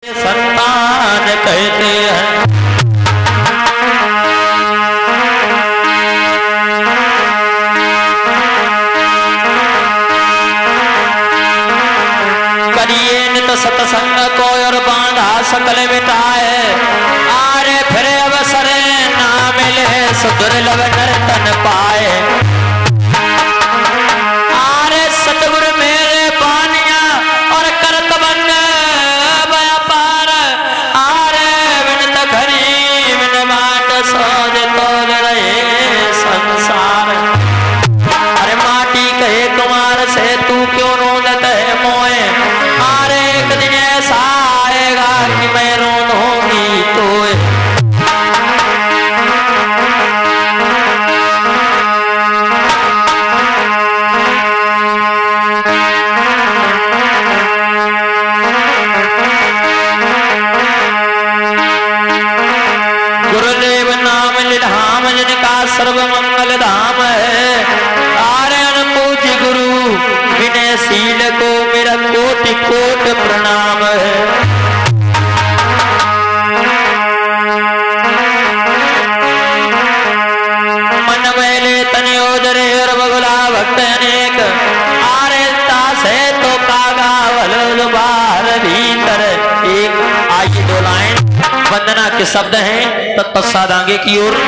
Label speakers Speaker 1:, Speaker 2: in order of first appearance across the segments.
Speaker 1: संतान कहते हैं। करिए नित सत्संग को और बांधा सकल मिटाए। आरे फिर अवसर ना मिले सुदुर्लभ नर्तन पाए। आरे सतगुरु मेरे बानिया और करत बंद व्यापार। आरे विनत घरी विन बाट सोज तोल रहे संसार। अरे माटी कहे कुमार से तू क्यों रोंदत है मोए। आरे एक दिन ऐसा आएगा कि मैं रोंदूंगी तोए। गुरुदेव नाम निधाम जिनका सर्व मंगल धाम है। आरे अनपूज्य गुरु विनयशील को मेरा कोटि कोट प्रणाम है। मन मैले तनयोजरे और बगुला भक्त अनेक। आरे दास है तो कागा वल बाहर भीतर एक। आइए दो लाइन वंदना के शब्द हैं तत्पश्चात आगे की ओर।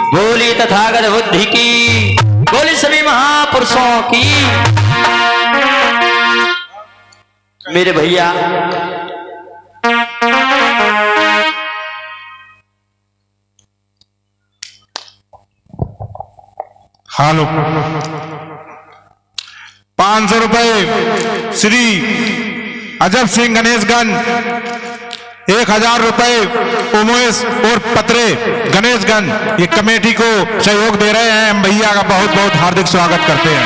Speaker 1: बोली तथागत बुद्धि की, बोली सभी महापुरुषों की। मेरे भैया
Speaker 2: हालो 500 रुपए श्री अजब सिंह गणेशगंज, 1000 रुपए उमेश और पत्रे गणेशगंज, ये कमेटी को सहयोग दे रहे हैं। हम भैया का बहुत बहुत हार्दिक स्वागत करते हैं।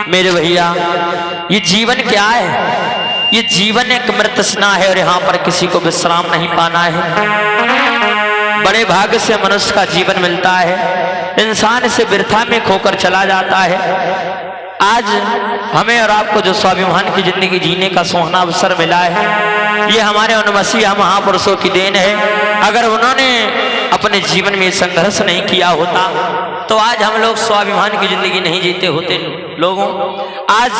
Speaker 1: मेरे भैया ये जीवन क्या है? ये जीवन एक मृतस्ना है और यहाँ पर किसी को विश्राम नहीं पाना है। बड़े भाग्य से मनुष्य का जीवन मिलता है, इंसान इसे वृथा में खोकर चला जाता है। आज हमें और आपको जो स्वाभिमान की जिंदगी जीने का सुहाना अवसर मिला है, ये हमारे उन मसीहा महापुरुषों की देन है। अगर उन्होंने अपने जीवन में संघर्ष नहीं किया होता तो आज हम लोग स्वाभिमान की जिंदगी नहीं जीते होते। लोगों आज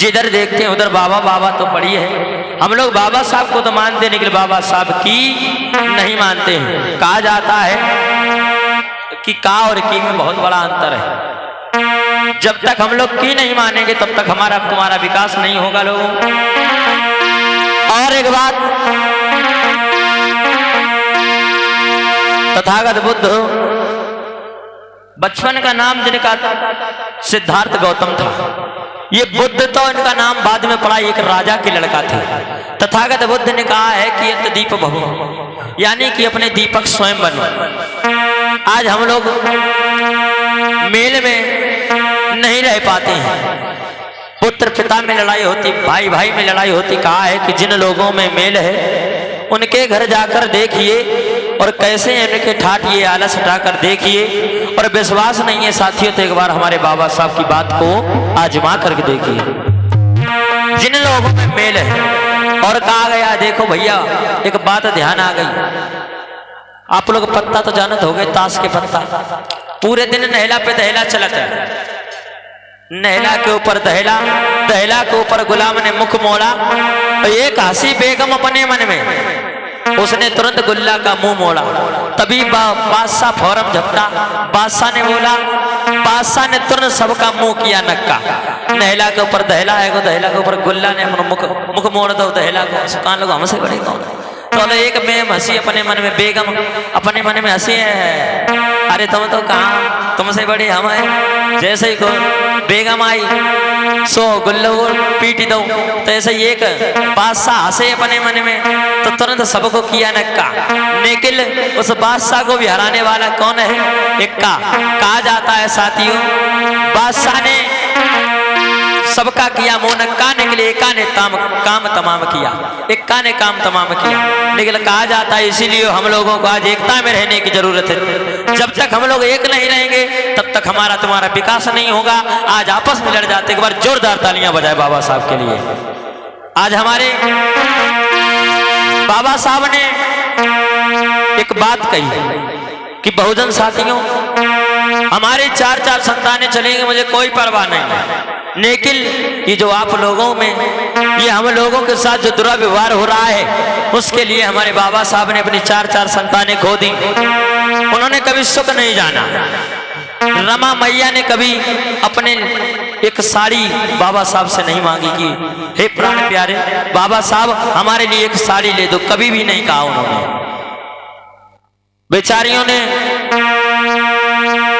Speaker 1: जिधर देखते हैं उधर बाबा बाबा तो पड़ी है। हम लोग बाबा साहब को तो मानते हैं लेकिन बाबा साहब की नहीं मानते हैं। कहा जाता है कि का और की में बहुत बड़ा अंतर है। जब तक हम लोग की नहीं मानेंगे तब तक हमारा तुम्हारा विकास नहीं होगा लोगों। और एक बात, तथागत बुद्ध बचपन का नाम जिनका सिद्धार्थ गौतम था, ये बुद्ध तो इनका नाम बाद में पड़ा, एक राजा के लड़का थे। तथागत बुद्ध ने कहा है कि यत दीप भवो, यानी कि अपने दीपक स्वयं बनो। आज हम लोग मेल में नहीं रह पाते हैं, पुत्र पिता में लड़ाई होती, भाई भाई में लड़ाई होती। कहा है कि जिन लोगों में मेल है उनके घर जाकर देखिए और कैसे इनके ठाठ ये आलस हटाकर देखिए। और विश्वास नहीं है साथियों तो एक बार हमारे बाबा साहब की बात को आजमा करके देखिए। जिन लोगों में मेल है, और कहा गया देखो भैया एक बात ध्यान आ गई, आप लोग पत्ता तो जानत हो गए, ताश के पत्ता पूरे दिन नहला पे दहला चलता है, नहला के ऊपर दहला, दहला के ऊपर गुलाम ने मुख मोड़ा। एक हंसी बेगम अपने मन में, उसने तुरंत गुल्ला का मुंह मोड़ा। तभी बादशाह फौरन झपटा, बादशाह ने बोला, बादशाह ने तुरंत सबका मुंह किया नक्का। नहला के ऊपर दहला है, दहला के ऊपर गुल्ला ने अपना मुख मोड़ दो दहला को। सुकान लोग हमसे बड़े कौन? तो एक में हंसी अपने मन में, बेगम अपने मन में हंसी है, अरे तुम तो कहाँ, तुमसे बड़े हम हैं। जैसे ही को बेगम आई सो गुल्लो को पीट दो, तो ऐसे ही एक बादशाह हंसे अपने मन में तो तुरंत सबको किया नक्का। लेकिन उस बादशाह को भी हराने वाला कौन है? इक्का। कहा जाता है साथियों बादशाह ने सबका किया मुंह नक्का, निकले एका ने काम तमाम किया, इक्का ने काम तमाम किया। लेकिन कहा जाता है इसीलिए हम लोगों को आज एकता में रहने की जरूरत है। जब तक हम लोग एक नहीं रहेंगे तब तक हमारा तुम्हारा विकास नहीं होगा। आज आपस में लड़ जाते, एक बार जोरदार तालियां बजाए बाबा साहब के लिए। आज हमारे बाबा साहब ने एक बात कही कि बहुजन साथियों हमारे 4 संतानें चलेंगे, मुझे कोई परवाह नहीं, लेकिन ये जो आप लोगों में, ये हम लोगों के साथ जो दुर्व्यवहार हो रहा है उसके लिए हमारे बाबा साहब ने अपनी 4 संतानें खो दी। उन्होंने कभी सुख नहीं जाना। रमा मैया ने कभी अपने एक साड़ी बाबा साहब से नहीं मांगी कि हे प्राण प्यारे बाबा साहब हमारे लिए एक साड़ी ले दो, कभी भी नहीं कहा उन्होंने। बेचारियों ने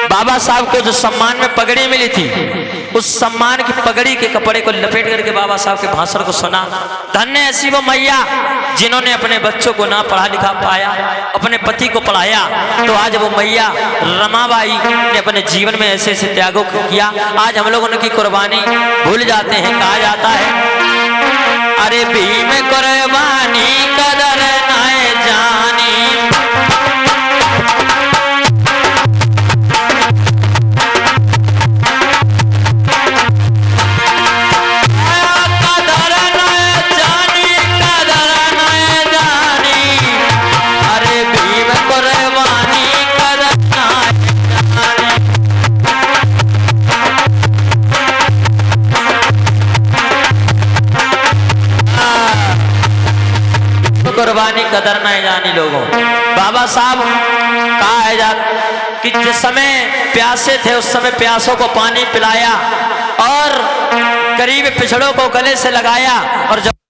Speaker 1: बाबा साहब को जो सम्मान में पगड़ी मिली थी, उस सम्मान की पगड़ी के कपड़े को लपेट करके बाबा साहब के भाषण को सुना। धन्य ऐसी वो मैया जिन्होंने अपने बच्चों को ना पढ़ा लिखा पाया, अपने पति को पढ़ाया। तो आज वो मैया रमाबाई ने अपने जीवन में ऐसे ऐसे त्यागों को किया। आज हम लोग उनकी कुर्बानी भूल जाते हैं। कहा जाता है अरे भीम कुर्बानी कदर नाए जानी, कदर नहीं जानी लोगों। बाबा साहब कहा है जा कि जिस समय प्यासे थे उस समय प्यासों को पानी पिलाया और गरीब पिछड़ों को गले से लगाया, और जब